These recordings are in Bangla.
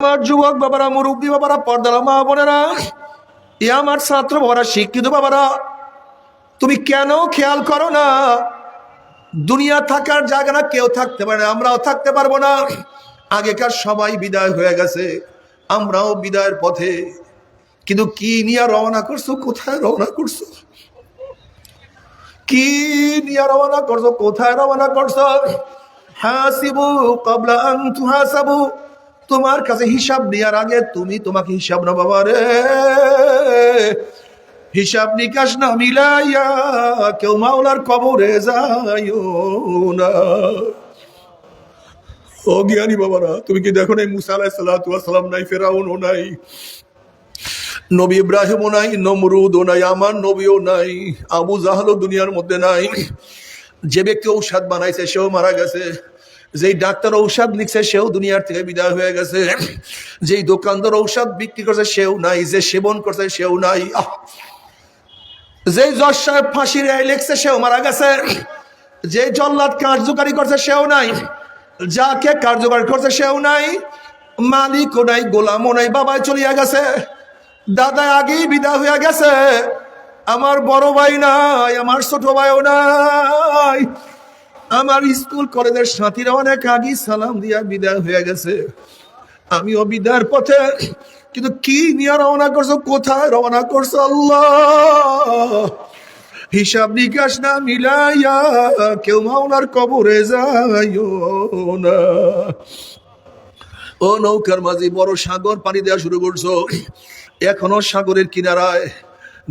আমার যুবক বাবারা, মুরব্বী বাবারা, পর্দার মা বোনেরা, এ আমার ছাত্র বাবারা, শিক্ষিত বাবারা, তুমি কেন খেয়াল করো না? দুনিয়া থাকার জায়গা না, কেউ থাকতে পারে না, আমরাও থাকতে পারবো না। আগেকার সবাই বিদায় হয়ে গেছে, আমরাও বিদায়ের পথে। কিন্তু কি নিয়ে রওনা করছো? কোথায় রওনা করছো? কি নিয়ে রওনা করছো? কোথায় রওনা করছো? হাসিবু ক্বাবলা আন তুহাসাবু। তোমার কাছে হিসাব নেওয়ার আগে তুমি তোমাকে হিসাব না বাবা রে। হিসাব নিকাশ না মিলাইয়া কেউ মাওলার কবরে যাইও না। ও জ্ঞানী বাবারা, তুমি কি দেখো নাই মুসা আলাইহিস সালাতু ওয়াস সালাম নাই, ফেরাউনও নাই, নবী ইব্রাহিমও নাই, নমরুদও নাই, আমার নবীও নাই, আবু জাহলও দুনিয়ার মধ্যে নাই। যে ব্যক্তি ঔষধ বানাইছে সেও মারা গেছে, যেই ডাক্তার ঔষধ লিখছে সেও দুনিয়ার থেকে বিদায় হয়ে গেছে, যেই দোকানদার ঔষধ বিক্রি করছে সেও নাই, যে সেবন করছে সেও নাই, যেই জজ সাহেব ফাঁসির রায় লিখছে সেও মারা গেছে, যে জল্লাদ কার্যকারী করছে সেও নাই, যাকে কার্যকর করছে সেও নাই, মালিকও নাই, গোলামও নাই, বাবাই চলিয়া গেছে, দাদা আগেই বিদায় হয়ে গেছে, আমার বড় ভাই নাই, আমার ছোট ভাইও নাই, আমার স্কুল কলেজের সাথীরা অনেক আগেই সালাম দিয়া বিদায় হয়ে গেছে, আমিও বিদায়ের পথে। কিন্তু কি নিয়ে রওনা করছো? কোথায় রওনা করছো? আল্লাহ, হিসাব নিকাশ না মিলাইয়া কেউ মাওলার কবরে যাইও না। ও নৌকার মাঝি, বড় সাগর পানি দেওয়া শুরু করছো, এখনো সাগরের কিনারায়।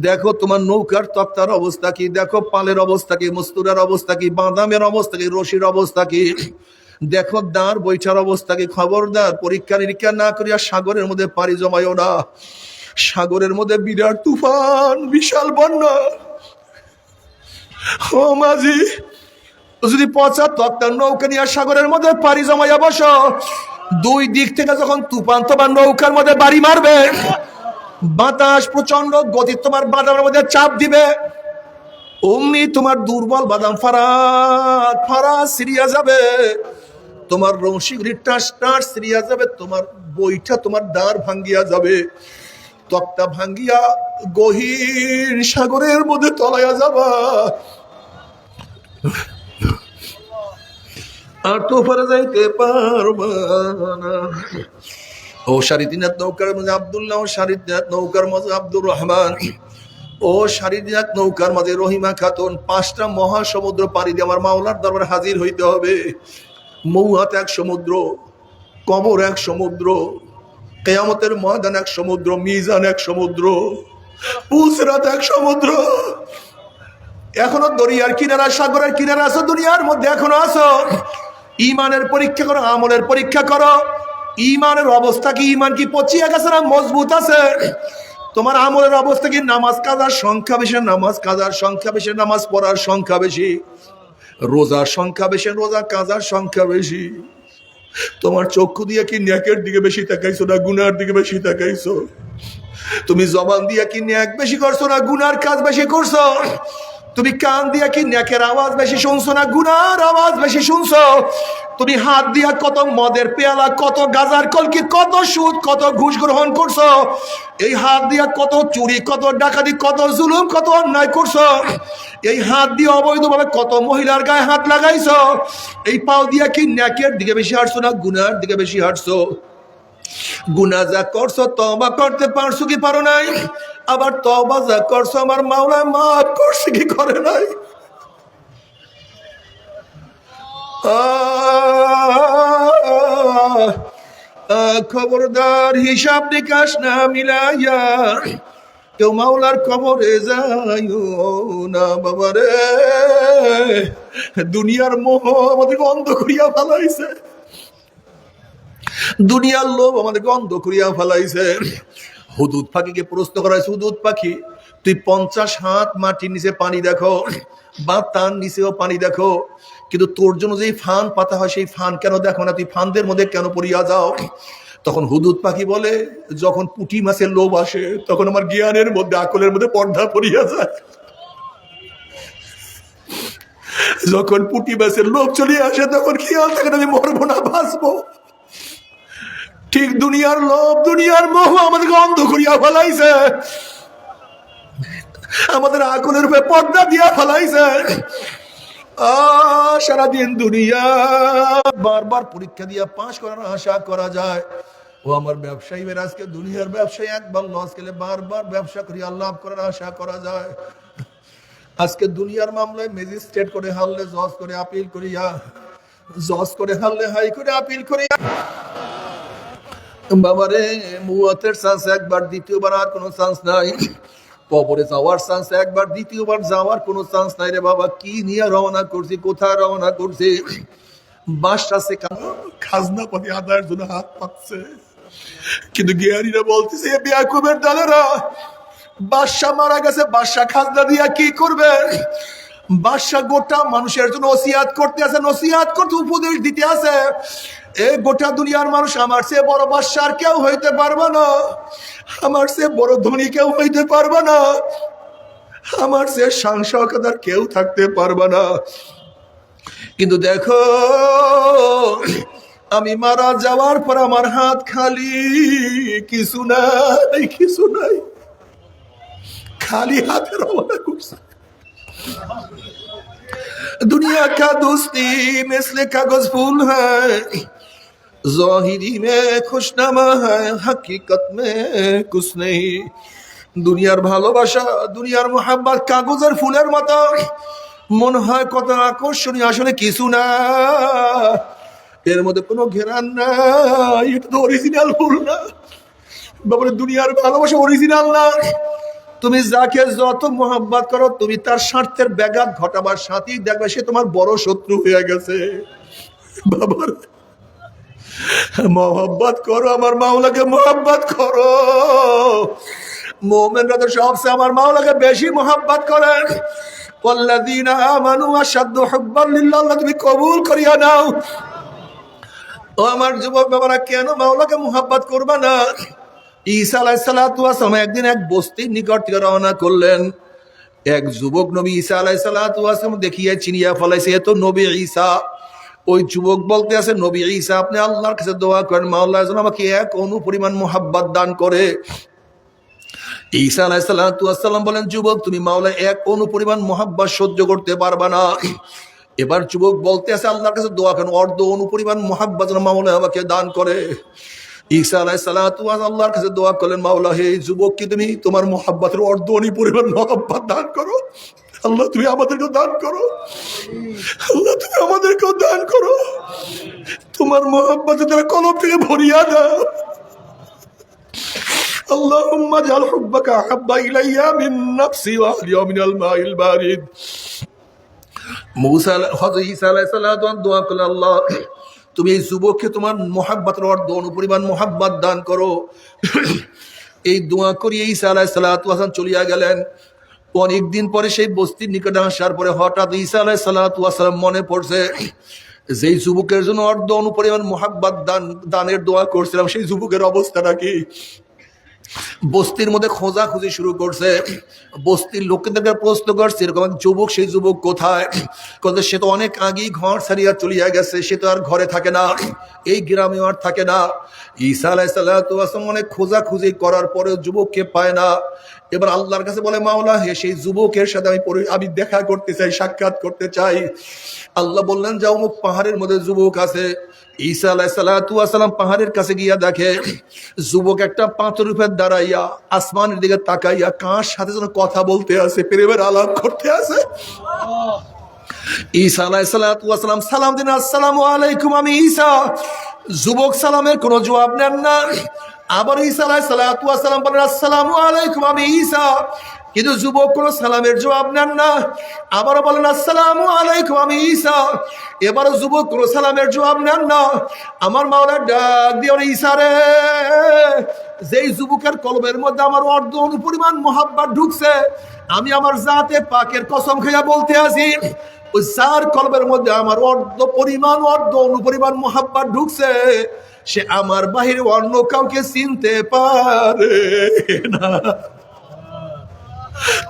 দেখো তোমার নৌকার তক্তার অবস্থা কি, দেখো পালের অবস্থা কি, মস্তুরার অবস্থা কি, বাদামের অবস্থা কি, রশির অবস্থা কি, দেখো দাঁড় বৈঠার অবস্থা কি। খবরদার পরীক্ষা নিরীক্ষা না করিয়া সাগরের মধ্যে পাড়ি জমাইও না। সাগরের মধ্যে বিরাট তুফান, বিশাল বন্যা। ও মাঝি, যদি পচা তক্তার নৌকা নিয়ে সাগরের মধ্যে পাড়ি জমাইয়া বসো, দুই দিক থেকে যখন তুফান তোমার নৌকার মধ্যে বাড়ি মারবে, বাতাস প্রচন্ড গতি তোমার বাদামের মধ্যে চাপ দিবে, অমনি তোমার দুর্বল বাদাম ফারাত ফারাত সিরিয়া যাবে, তোমার রশিগুলি টাস টাস সিরিয়া যাবে, তোমার বইটা তোমার দাঁড় ভাঙ্গিয়া যাবে, তক্তা ভাঙ্গিয়া গহীন সাগরের মধ্যে তলাইয়া যাবা, আর তো পারে যাইতে পারবা না। ও শারিদিনাথ নৌকার মাঝে আব্দুল্লাহ, ও শারিদিনাথ নৌকার মাঝে আব্দুর রহমান, ও শারিদিনাথ নৌকার মাঝে রহিমা খাতুন। 5টা মহাসমুদ্র পাড়ি দিয়ে আমার মাওলার দরবারে হাজির হইতে হবে। মৌহাত এক সমুদ্র, কবর এক সমুদ্র, কিয়ামতের ময়দান এক সমুদ্র, মিজান এক সমুদ্র, পুসরাত এক সমুদ্র। এখনো দরিয়ার কিনারা, সাগরের কিনারা আছো, দুনিয়ার মধ্যে এখনো আছো। ইমানের পরীক্ষা করো, আমলের পরীক্ষা করো। ইমানের অবস্থা কি? ইমান কি পচিয়া গেছে না মজবুত আছে? তোমার আমলের অবস্থা কি? নামাজ কাজার সংখ্যা বেশি, নামাজ কাজার সংখ্যা বেশি, নামাজ পড়ার সংখ্যা বেশি, রোজার সংখ্যা বেশি, রোজা কাজার সংখ্যা বেশি। তোমার চক্ষু দিয়ে কি নেকের দিকে বেশি তাকাইছো না গুনার দিকে বেশি তাকাইছো? তুমি জবান দিয়ে কি নেক বেশি করছো না গুনার কাজ বেশি করছো? তুমি কান দিয়া কি নেকের আওয়াজ বেশি শুনছো না গুনার আওয়াজ বেশি শুনছো? তুমি হাত দিয়া কত মদের পেয়ালা, কত গাজার কলকি, কত সুদ, কত ঘুষ গ্রহণ করছো? এই হাত দিয়া কত চুরি, কত ডাকাতি, কত জুলুম, কত অন্যায় করছো? এই হাত দিয়ে অবৈধভাবে কত মহিলার গায়ে হাত লাগাইছো? এই পাও দিয়া কি নেকের দিকে বেশি হাঁটছো না গুনার দিকে বেশি হাঁটছো? গুনাহ যা করছো তওবা করতে পারছো কি পারো নাই? আবার তওবা যা করছো আমার মাওলা মাফ করছে কি করে নাই? খবরদার, হিসাব নিকাশ না মিলাইয়া কেউ মাওলার কবরে যাইও না বাবারে। দুনিয়ার মোহ আমাদেরকে অন্ধ করিয়া ফেলাইছে, দুনিয়ার লোভ আমাদেরকে অন্ধ করিয়া ফেলাইছে। হুদুদ পাখিকে প্রশ্ন করা হয়েছে, হুদুদ পাখি তুই 50 হাত মাটির নিচে পানি দেখো, বা তার নিচেও পানি দেখো, কিন্তু তোর জন্য যেই ফান পাতা হয় সেই ফান কেন দেখো না? তুই ফানদের মধ্যে কেন পড়িয়া যাও? তখন হুদুদ পাখি বলে, যখন পুঁটি মাছের লোভ আসে তখন আমার জ্ঞানের মধ্যে, আকলের মধ্যে পর্দা পড়িয়া যায়। যখন পুঁটি মাছের লোভ চলে আসে তখন খেয়াল থাকে আমি মরবো না বাঁচবো। ঠিক দুনিয়ার লোভ দুনিয়ার মোহ আমাদেরকে অন্ধ করিয়া ফেলাইছে, আমাদের আকুলের উপরে পর্দা দিয়া ফেলাইছে। সারাদিন দুনিয়া বারবার পরীক্ষা দিয়া পাশ করার আশা করা যায়। ও আমার ব্যবসায়ী আজকে দুনিয়ার ব্যবসায়ী একবার লস গেলে বারবার ব্যবসা করিয়া লাভ করার আশা করা যায়। আজকে দুনিয়ার মামলায় ম্যাজিস্ট্রেট করে হারলে জজ করে আপিল করিয়া, জজ করে হারলে হাই করে আপিল করিয়া, বাবারে মুয়াতের চান্স একবার, দ্বিতীয়বার আর কোনো চান্স নাই। কবরে যাওয়ার চান্স একবার, দ্বিতীয়বার যাওয়ার কোনো চান্স নাই রে বাবা। কি নিয়ে রওনা করছি, কোথায় রওনা করছি? বাদশা সে খাজনা পাতি আদায়ের জন্য হাত পাচ্ছে, কিন্তু গিয়ারিরা বলতেছে বিয়াকুবের দালেরা, বাদশা মারা গেছে, বাদশা খাজনা দিয়া কি করবে? বাদশা গোটা মানুষের জন্য ওসিয়াত করতে আছে, নসিহাত করতে উপদেশ দিতে আছে। এই গোটা দুনিয়ার মানুষ আমার চেয়ে বড় বাদশা আর কেউ হইতে পারবে না, আমার চেয়ে বড় ধনী কেউ হইতে পারবে না, আমার চেয়ে সাংসদ কেউ থাকতে পারবে না। কিন্তু দেখো আমি মারা যাওয়ার পর আমার হাত খালি, কিছু নাই, কিছু নাই, খালি হাতে রওনা করছে। दुनिया का दोस्ती मिसले कागज फूल है, ज़ाहिरी में खुशनामा है, हकीकत में कुछ नहीं। দুনিয়ার ভালোবাসা, দুনিয়ার মোহাব্বত কাগজের ফুলের মতো, মনে হয় কত আকর্ষণীয়, আসলে কিছু না, এর মধ্যে কোনো ঘেরান নাই, এটা তো অরিজিনাল ফুল না বাবারে। দুনিয়ার ভালোবাসা অরিজিনাল না। তুমি যাকে যত মোহাব্বত করো, তুমি তার স্বার্থের ব্যাঘাত ঘটাবার সাথেই দেখবে সে তোমার বড় শত্রু হয়ে গেছে। বাবার মোহাব্বত করো, আমার মাওলাকে মোহাব্বত করো। মুমিনরা তো সবচেয়ে আমার মাওলাকে বেশি মোহাব্বত করেন। ওয়াল্লাযীনা আমানু আশাদ্দু হুব্বান লিল্লাহ, তুমি কবুল করিয়া নাও। ও আমার যুবক বাবারা, কেন মাওলাকে মোহাব্বত করবা না? ঈসা আলাইহিস সালাতু ওয়াস সালাম একদিন এক বস্তির নিকট থেকে রওনা করলেন। এক যুবক নবী ঈসা আলাইহিস সালাতু ওয়াস সালাম দেখিয়ে চিনিয়া ফলাইছে, এ তো নবী ঈসা। ওই যুবক বলতে আছে, নবী ঈসা আপনি আল্লাহর কাছে দোয়া করেন, মাওলা যেন আমাকে এক অণু পরিমাণ মোহাব্বত দান করে। ঈসা আলাইহিস সালাতু ওয়াস সালাম বলেন, যুবক তুমি মাওলা এক অণু পরিমাণ মোহাব্বত সহ্য করতে পারবা না। এবার যুবক বলতে আছে, আল্লাহর কাছে দোয়া করেন অর্ধ অণু পরিমাণ মোহাব্বত যেন মাওলা আমাকে দান করে। ঈসা আলাইহিস সালাতু ওয়াস আল্লাহর কাছে দোয়া করলেন, মাওলা হে যুবককে তুমি তোমার মোহাব্বতের অর্ধ অণু পরিমাণ মোহাব্বত দান করো। আল্লাহ তুমি আমাদেরকেও দান করো, আল্লাহ তুমি আমাদেরকেও দান করো, তোমার মোহাব্বতের দ্বারা কলব থেকে ভরিয়া দাও। আল্লাহুম্মা জাল হুব্বাকা আহাব্বা ইলাইয়া মিন নাফসি ওয়া আহলিয়া মিনাল মাইল বারিদ। মুসা হযরত ঈসা আলাইহিস সালাতু ওয়াস দোয়া করলেন, আল্লাহ তুমি এই যুবককে তোমার মোহাব্বতের অর্ধ অণু পরিমাণ মোহাব্বত দান করো। এই দোয়া করিয়ে ঈসা আলাইহিস সালাতু ওয়াস চলিয়া গেলেন। অনেকদিন পরে সেই বস্তির নিকটে আসার পরে হঠাৎ ঈসা আলাইহিস সালাতু ওয়াস মনে পড়ছে, যেই যুবকের জন্য অর্ধ অণু পরিমাণ মোহাব্বত দানের দোয়া করছিলাম, সেই যুবকের অবস্থাটা কি? বস্তির মধ্যে খোঁজাখুঁজি শুরু করছে, বস্তির লোকেদেরকে প্রশ্ন করছে এরকম এক যুবক, সেই যুবক কোথায়? কিন্তু সে তো অনেক আগেই ঘর ছাড়িয়া চলিয়া গেছে, সে তো আর ঘরে থাকে না, এই গ্রামেও আর থাকে না। ঈসা আলাইহিস সালাতু ওয়াস অনেক খোঁজাখুঁজি করার পরেও যুবককে পায় না। এবার আল্লাহর কাছে বলে, মাওলা হে সেই যুবকের সাথে আমি দেখা করতে চাই, সাক্ষাৎ করতে চাই। আল্লাহ বললেন, যাও অমুক পাহাড়ের মধ্যে যুবক আছে। ঈসা আলাইহিস সালাতু ওয়াস সালাম পাহাড়ের কাছে গিয়া দেখে যুবক একটা পাথরের উপর দাঁড়াইয়া আসমানের দিকে তাকাইয়া কার সাথে যেন কথা বলতে আছে, প্রেমের আলাপ করতে আছে। ঈসা আলাইহিস সালাতু ওয়াস সালাম সালাম দিন, আসসালামু আলাইকুম, আমি ঈসা। যুবক সালামের কোনো জবাব নেন না। আবার ঈসা আলাইহিস সালাতু ওয়াস সালাম বলেন, আসসালামু আলাইকুম, আমি ঈসা। কিন্তু যুবক কোনো সালামের জবাব নেন না। আবারও বলেন, আসসালামু আলাইকুম, আমি ঈসা। এবারও যুবক কোনো সালামের জবাব নেন না। আমার মাওলা ডাক দিয়ে, ঈসা রে, যেই যুবকের কলবের মধ্যে আমার অর্ধ অণু পরিমাণ মোহাব্বত ঢুকছে, আমি আমার জাতে পাকের কসম খাইয়া বলতে আছি, ওই যার কলবের মধ্যে আমার অর্ধ অণু পরিমাণ মোহাব্বত ঢুকছে, সে আমার বাহিরে অন্য কাউকে চিনতে পারে না।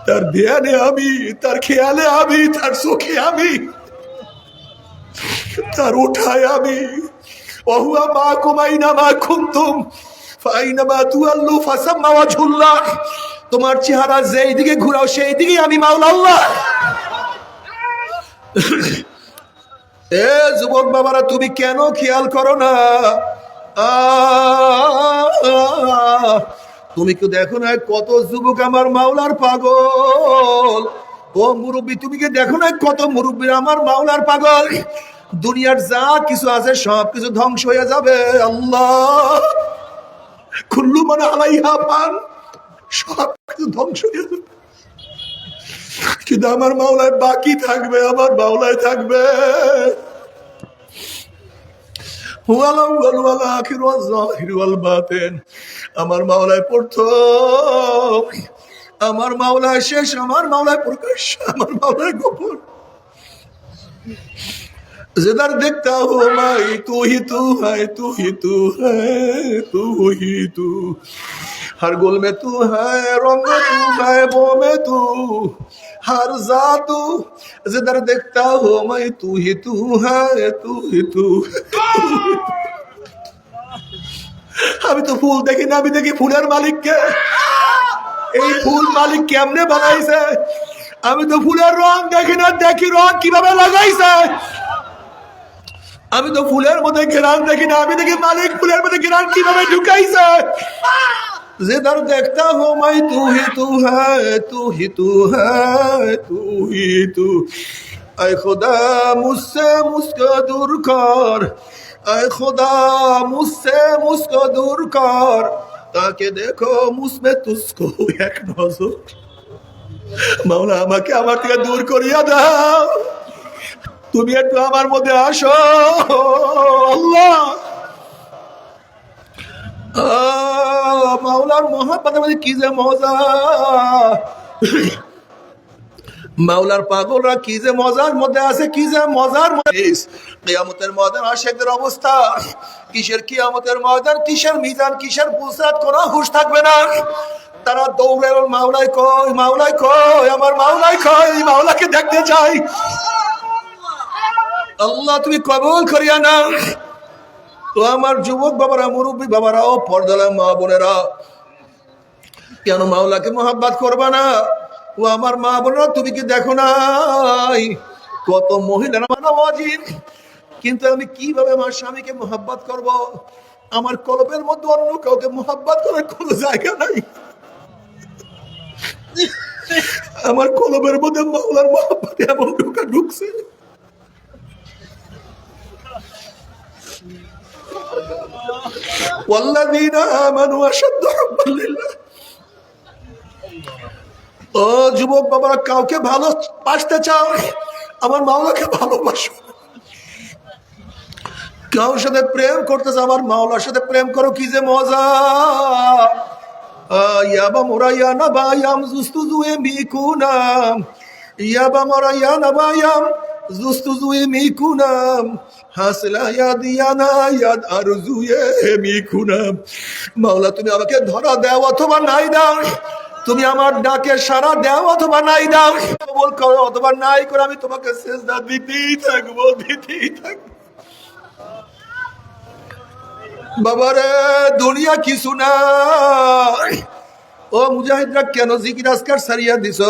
তার ধ্যানে আমি, তার খেয়ালে আমি, তার চোখে আমি, তার উঠায় আমি। ওহুয়া মাকুম আইনামা কুনতুম ফাইনামা তুওয়াল্লু ফাসাম্মা ওয়াজহুল্লাহ। তোমার চেহারা যেই দিকে ঘুরাও সেই দিকে আমি মাওলা আল্লাহ। এ যুবক বাবারা, তুমি কেন খেয়াল করো না? তুমি কি দেখো না কত যুবক আমার মাওলার পাগল? ও মুরব্বী, তুমি কি দেখো না কত মুরব্বী আমার মাওলার পাগল? দুনিয়ার যা কিছু আছে সব কিছু ধ্বংস হয়ে যাবে। আল্লাহ, কুল্লু মান আলাইহা ফান, সব কিছু ধ্বংস হয়ে যাবে, কিন্তু আমার মাওলায় বাকি থাকবে, আমার মাওলায় থাকবে। আমার মাওলায় প্রথম, আমার মাওলায় শেষ, আমার মাওলায় প্রকাশ, আমার মাওলায় গোপন। जिधर देखता हो मैं तू ही तू है, तू ही तू है, तू ही तू, हर गुल में तू है, रंग तू है, वो में तू, हर जात तू, जिधर देखता हो मैं तू ही तू है, तू ही तू। আমি তো ফুল দেখি না, আমি দেখি ফুলের মালিককে। এই ফুল মালিক কেমনে বানাইছে? আমি তো ফুলের রং দেখি না, দেখি রং কিভাবে লাগাইছে। আমি তো ফুলের মধ্যে ঘেরান দেখি না, আমি দেখি মালিক ফুলের মধ্যে ঘেরান কিভাবে ঢুকাইছে। जिधर देखता हो मैं तू ही तू है, तू ही तू है, तू ही तू। ऐ खुदा मुझसे मुझको दूर कर, ऐ खुदा मुझसे मुझको दूर कर, ताकि देखो मुझमें तुझको एक नजर। মাওলা, আমাকে আমার থেকে দূর করিয়া দাও, তুমি একটু আমার মধ্যে আসো আল্লাহ। মাওলার মহব্বতের মধ্যে কি যে মজা, মাওলার পাগলরা কি যে মজার মধ্যে আছে, কি যে মজার মধ্যে। কিয়ামতের ময়দান আশিকদের অবস্থা কিসের? কিয়ামতের ময়দান কিসের? মিজান কিসের? পুলসাত, কোনো হুঁশ থাকবে না। তারা দৌড়ে মাওলাই কই, মাওলাই কই, আমার মাওলাই কই, মাওলাকে দেখতে চাই। আল্লাহ তুমি কবুল করিয়া না। তো আমার যুবক বাবারা, মুরব্বী বাবারা, ও পর্দার মা বোনেরা, কেন মাওলাকে মহব্বত করবা না? ও আমার মা বোনেরা, তুমি কি দেখো নাই কত মহিলারা মানা ওয়াজিব, কিন্তু আমি কিভাবে আমার স্বামীকে মহব্বত করব? আমার কলবের মধ্যে অন্য কাউকে মহব্বত করার কোনো জায়গা নাই। আমার কলবের মধ্যে মাওলার মহব্বত এমন ঢুকছে। والذين آمنوا أشد حبا لله। ও যুবক বাবারা, কাউকে ভালোবাসতে চাও, আমার মাওলাকে ভালোবাসো। কারোর সাথে প্রেম করতে চাও, আমার মাওলার সাথে প্রেম করো, কি যে মজা। ইয়াবা মোরাইয়া না বায়াম জুস্তুজুয়ে মিকুনাম, ইয়াবা মোরাইয়া না বায়াম জুস্তুজুয়ে মিকুনাম, হাসলা ইয়াদিয়ানা ইয়াদ আরজুয়ে মিকুনাম। মাওলা, তুমি আমাকে ধরা দাও অথবা নাই দাও, তুমি আমার ডাকে সাড়া দাও অথবা নাই দাও, কবুল করো অথবা নাই করো, আমি তোমাকে সিজদা দিতেই থাকবো, দিতেই থাকবো। বাবারে, দুনিয়া কিছু না। ও মুজাহিদরা, কেন জিকির আজকার সারিয়া দিছ?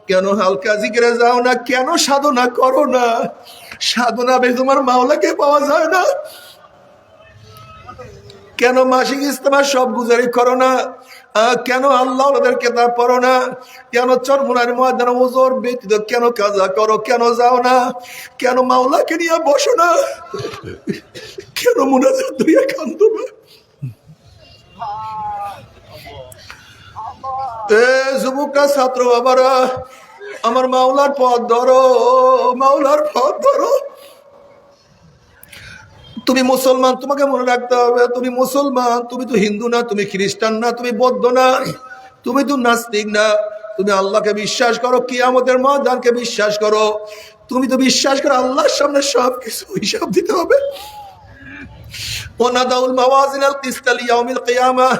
কেন হালকা জিকিরে যাও না? কেন সাধনা করো না? সাধনা বে তোমার মাওলাকে পাওয়া যায় না? কেন মাসিক ইস্তেমা সব গুজারি করো না? কেন আল্লাহ ওদের কেতাব পড়ো না? কেন চরমুনার ময়দানে ওজোর ব্যতীত কেন কাজা করো? কেন যাও না? কেন মাওলাকে নিয়ে বসো না? কেন মুনাজাত ধরিয়া কান্দো না? এ যুবকরা, ছাত্র বাবারা, আমার মাওলার পথ ধরো, মাওলার পথ ধরো। তুমি মুসলমান, তোমাকে মনে রাখতে হবে তুমি মুসলমান। তুমি তো হিন্দু না, তুমি খ্রিস্টান না, তুমি বৌদ্ধ না, তুমি তো নাস্তিক না। তুমি আল্লাহকে বিশ্বাস করো, কিয়ামতের ময়দানকে বিশ্বাস করো। তুমি তো বিশ্বাস করো আল্লাহর সামনে সবকিছু হিসাব দিতে হবে। ওয়ানাদাউল মাওয়াজিনাল কিসতা লিয়াউমিল কিয়ামাহ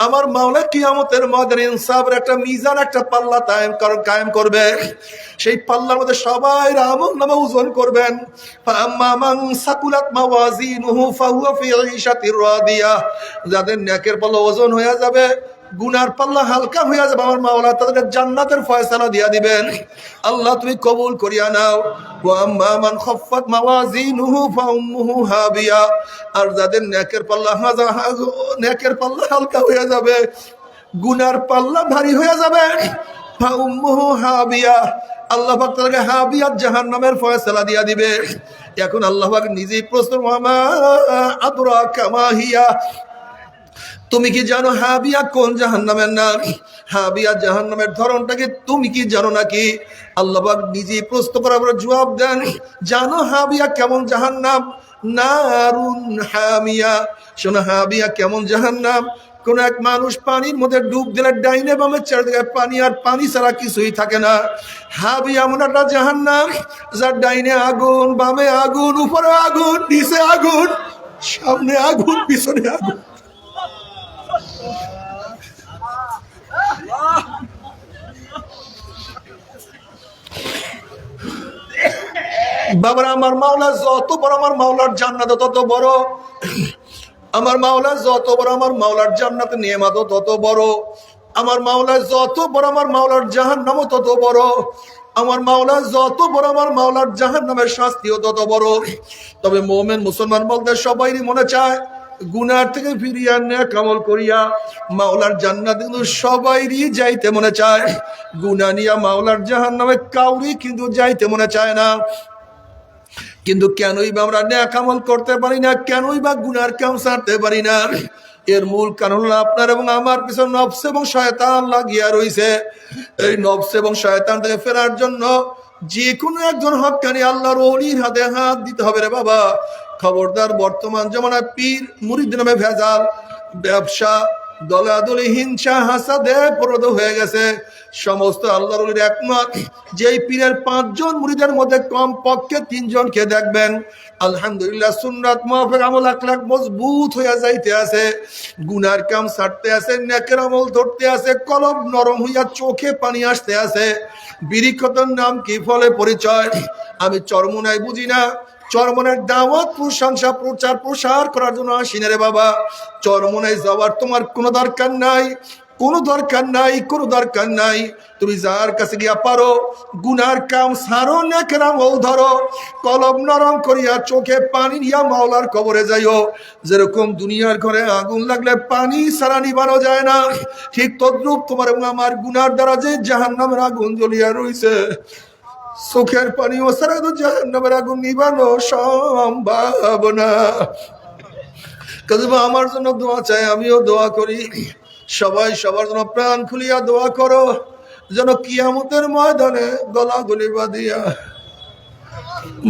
আমার মাওলা কিয়ামতের ময়দানে ইনসাফের একটা মিজান, একটা পাল্লা কায়েম করবে। সেই পাল্লার মধ্যে সবাই আমল নামা ওজন করবেন। ফাআম্মা মান সাকুলাত মাওয়াজিনুহু ফাহুয়া ফি ঈশাতির রাদিয়াহ, যাদের নেকের পাল্লা ওজন হয়ে যাবে, গুনার পাল্লা হালকা হয়ে যাবে, আমার মাওলা তাদেরকে জান্নাতের ফয়সালা দিয়া দিবেন। আল্লাহ তুমি কবুল করিয়া নাও। ওয়া আম্মা মান খাফফাত মাওয়াজিনুহু ফাউম্মুহু হাবিয়া, আর যাদের নেকের পাল্লা হালকা হয়ে যাবে, গুনার পাল্লা ভারী হয়ে যাবে, ফাউম্মুহু হাবিয়া, আল্লাহ পাক তাদেরকে হাবিয়া জাহান্নামের ফয়সালা দিয়া দিবে। এখন আল্লাহ পাক নিজেই প্রশ্ন, ওয়ামা আদরাকা মা হিয়া, তুমি কি জানো হাবিয়া কোন জাহান্নামের নাম? হাবিয়া জাহান্নামের ধরনটা কি তুমি কি জানো নাকি? আল্লাহ পাক নিজেই প্রশ্ন করার পর জবাব দেন, জানো হাবিয়া কেমন জাহান্নাম? নারুন হামিয়া, শোনো হাবিয়া কেমন জাহান্নাম। কোন এক মানুষ পানির মধ্যে ডুব দিলে ডাইনে বামে চারদিকে পানি, আর পানি ছাড়া কিছুই থাকে না। হাবিয়া এমন একটা জাহান্নাম যার ডাইনে আগুন, বামে আগুন, উপরে আগুন, নিচে আগুন, সামনে আগুন, পিছনে আগুন। বাবার আমার মাওলা যত বড়, আমার মাওলার জান্নাত তত বড়। আমার মাওলা যত বড়, আমার মাওলার জান্নাত নিয়ামত তত বড়। আমার মাওলা যত বড়, আমার মাওলার জাহান্নামও তত বড়। আমার মাওলা যত বড়, আমার মাওলার জাহান্নামের শাস্তিও তত বড়। তবে মুমিন মুসলমান বলতে সবাইরই মনে চায় গুনার থেকে ফিরিয়া নেক আমল করিয়া মাওলার জান্নাত কিন্তু সবাইরই যাইতে মনে চায়। গুনাহ নিয়া মাওলার জাহান্নামে কাউরি কিন্তু যাইতে মনে চায় না। কিন্তু কেনই বা আমরা নেক আমল করতে পারি না, কেনই বা গুনার কাম ছাড়তে পারি না? এর মূল কারণ হলো আপনার এবং আমার পিছনে নফস এবং শয়তান লাগিয়া রয়েছে। এই নফস এবং শয়তান থেকে ফেরার জন্য যে কোনো একজন হক্কানি আল্লাহর ওলির হাতে হাত দিতে হবে রে বাবা। খবরদার, বর্তমান জমানায় পীর মুরিদ নামে ভেজাল, ব্যবসা, দলাদলি, হিংসা, হাসাদে পরিণত হয়ে গেছে। সমস্ত আল্লাহর ওলির একমত, যেই পীরের 5 জন মুরিদের মধ্যে কম পক্ষে 3 জনকে দেখবেন আলহামদুলিল্লাহ সুন্নাত মুআফিক আমল আখলাক মজবুত হইয়া যাইতে আছে, গুনার কাম ছাড়তে আছে, নেকের আমল ধরতে আছে, কলব নরম হইয়া চোখে পানি আসতে আছে। বিরিক্ষতর নাম কি, ফলে পরিচয়। আমি চরমোনাই বুঝি না, চরমনের দাওয়াত প্রশংসা প্রচার প্রসার করার জন্য আসি না রে বাবা। চরমনায় যাওয়ার তোমার কোনো দরকার নাই, কোনো দরকার নাই, কোনো দরকার নাই। তুমি যার কাছে গিয়া পারো গুনার কাম সারো, নেকের আমল ধরো, কলব নরম করিয়া চোখে পানি নিয়া মাওলার কবরে যাইও। যেরকম দুনিয়ার ঘরে আগুন লাগলে পানি ছাড়া নিবানো যায় না, ঠিক তদ্রূপ তোমার এবং আমার গুনার দ্বারা যে জাহান্নামের আগুন জ্বলিয়া রইছে, চোখের পানি ও ছাড়া তো জাহান্নামের আগুন নিবানো সম্ভব না। কাজে আমার জন্য দোয়া চাই, আমিও দোয়া করি। সবাই সবার জন্য প্রাণ খুলিয়া দোয়া করো, যেন কিয়ামতের ময়দানে গলা গলি বাঁধিয়া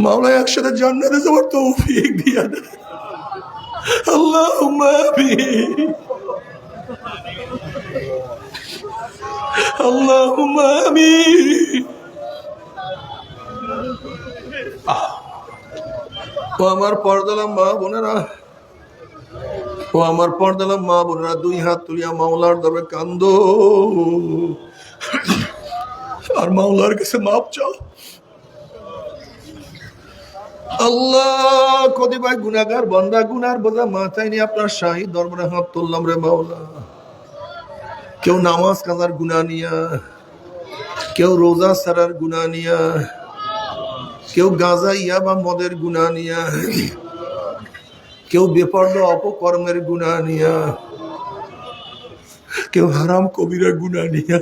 মাওলা একসাথে জান্নাতে যাওয়ার তৌফিক দিয়া দেয়। আল্লাহুম্মা আমিন, আল্লাহুম্মা আমিন। ও আমার পর্দালা মা বোনেরা, ও আমার পর্দালা মা বোনেরা, 2 হাত তুলিয়া মাওলার দরবারে কান্দো আর মাওলার কাছে মাপ চাও। আল্লাহ, কদি ভাই গুনাহগার বান্দা, গুনার বোঝা মাথায় নিয়ে আপনার শাহী দরবারে হাত তুললাম রে মাওলা। কেউ নামাজ কাজার গুনাহ নিয়া, কেউ রোজা ছাড়ার গুনাহ নিয়া, কেউ গাঁজা ইয়া বা মদের গুনাহ নিয়া, কেউ বেপরদা অপকর্মের গুনাহ নিয়া, কেউ হারাম কবিরা গুনাহ নিয়া।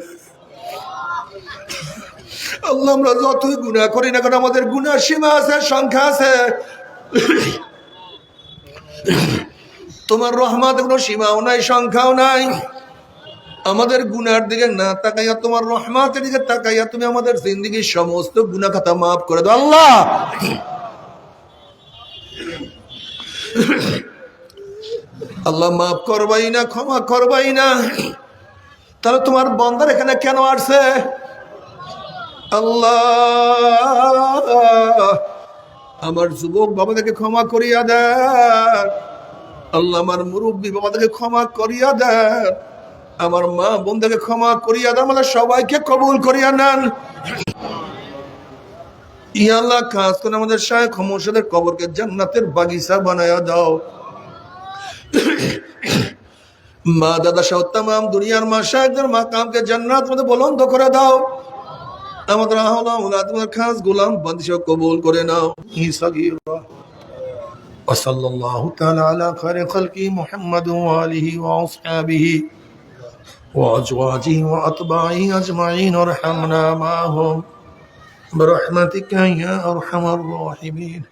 আল্লাহ, আমরা যতই গুনাহ করি না কেন আমাদের গুনাহ সীমা আছে, সংখ্যা আছে। তোমার রহমত কোনো সীমাও নাই, সংখ্যাও নাই। আমাদের গুনার দিকে না তাকাইয়া তোমার রহমতের দিকে তাকাইয়া তুমি আমাদের জিন্দেগীর সমস্ত গুনাহ খাতা মাফ করে দাও আল্লাহ। আল্লাহ মাফ করবাই না, ক্ষমা করবাই না, তাহলে তোমার বান্দার এখানে কেন আসছে? আল্লাহ, আমার যুবক বাবাদেরকে ক্ষমা করিয়া দেন। আল্লাহ, আমার মুরব্বী বাবাদেরকে ক্ষমা করিয়া দেন। আমার মা বোনদেরকে ক্ষমা করিয়া দেন, আমাদের সবাইকে কবুল করিয়া নেন। ইয়া আল্লাহ, খাস করে আমাদের শায়েখ মুর্শিদের কবরকে জান্নাতের বাগিচা বানায়া দাও। মা দাদা সহ তামাম দুনিয়ার মা শায়েখদের মাকামকে জান্নাত মধ্যে বুলন্দ করে দাও। আমাদের আহলাউলাদ খাস গোলাম বাদশা কবুল করে নাও। ইসাগীরা ওয়া সাল্লাল্লাহু তাআলা আলা খায়রি খালকি মুহাম্মাদ ওয়া আলিহি ওয়া আসহাবিহি ওয়া আজওয়াজিহি ওয়া আতবাইহি আজমাইন ওয়ারহামনা মাহুম বিরহমাতিকা ইয়া আরহামার রাহিমিন।